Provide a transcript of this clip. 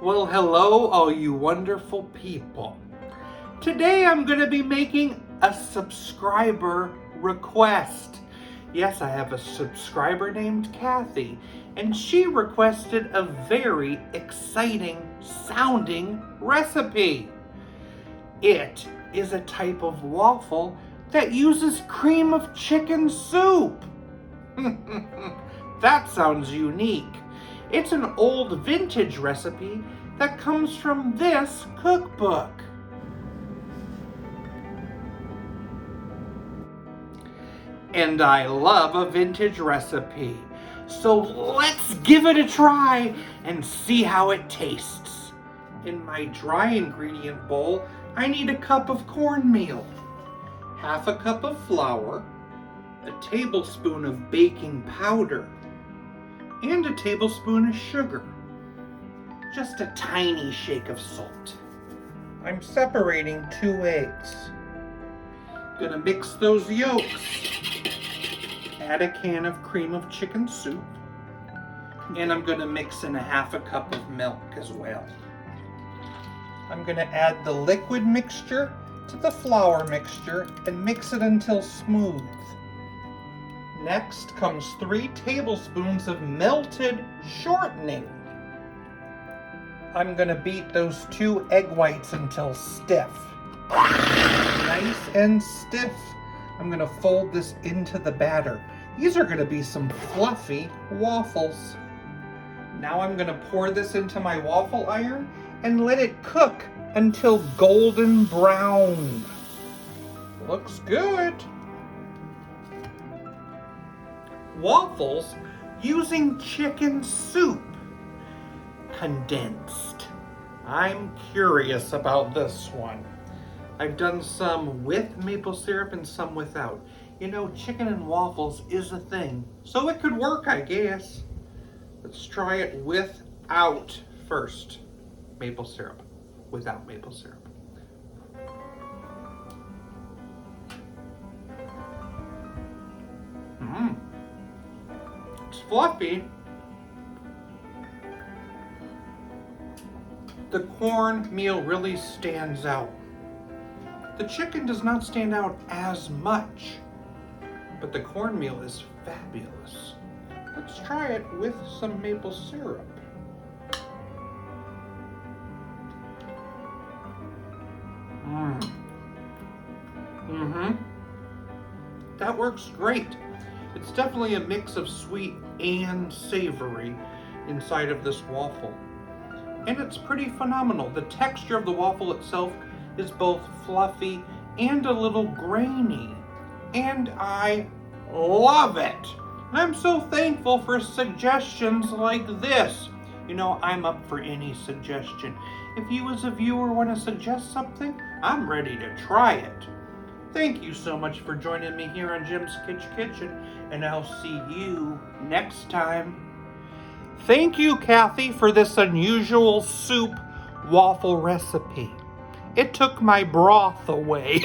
Well, hello, all you wonderful people. Today I'm going to be making a subscriber request. Yes, I have a subscriber named Cathy, and she requested a very exciting sounding recipe. It is a type of waffle that uses cream of chicken soup. That sounds unique. It's an old vintage recipe that comes from this cookbook. And I love a vintage recipe. So let's give it a try and see how it tastes. In my dry ingredient bowl, I need a cup of cornmeal, half a cup of flour, a tablespoon of baking powder, and a tablespoon of sugar. Just a tiny shake of salt. I'm separating 2 eggs. Gonna mix those yolks. Add a can of cream of chicken soup. And I'm gonna mix in a half a cup of milk as well. I'm gonna add the liquid mixture to the flour mixture and mix it until smooth. Next comes 3 tablespoons of melted shortening. I'm gonna beat those 2 egg whites until stiff. Nice and stiff. I'm gonna fold this into the batter. These are gonna be some fluffy waffles. Now I'm gonna pour this into my waffle iron and let it cook until golden brown. Looks good. Waffles using chicken soup. Condensed. I'm curious about this one. I've done some with maple syrup and some without. You know, chicken and waffles is a thing, so it could work, I guess. Let's try it without first. Maple syrup. Without maple syrup. It's fluffy. The cornmeal really stands out. The chicken does not stand out as much, but the cornmeal is fabulous. Let's try it with some maple syrup. That works great. It's definitely a mix of sweet and savory inside of this waffle. And it's pretty phenomenal. The texture of the waffle itself is both fluffy and a little grainy. And I love it. And I'm so thankful for suggestions like this. You know, I'm up for any suggestion. If you as a viewer want to suggest something, I'm ready to try it. Thank you so much for joining me here on Jim's Kitchen, and I'll see you next time. Thank you, Cathy, for this unusual soup waffle recipe. It took my broth away.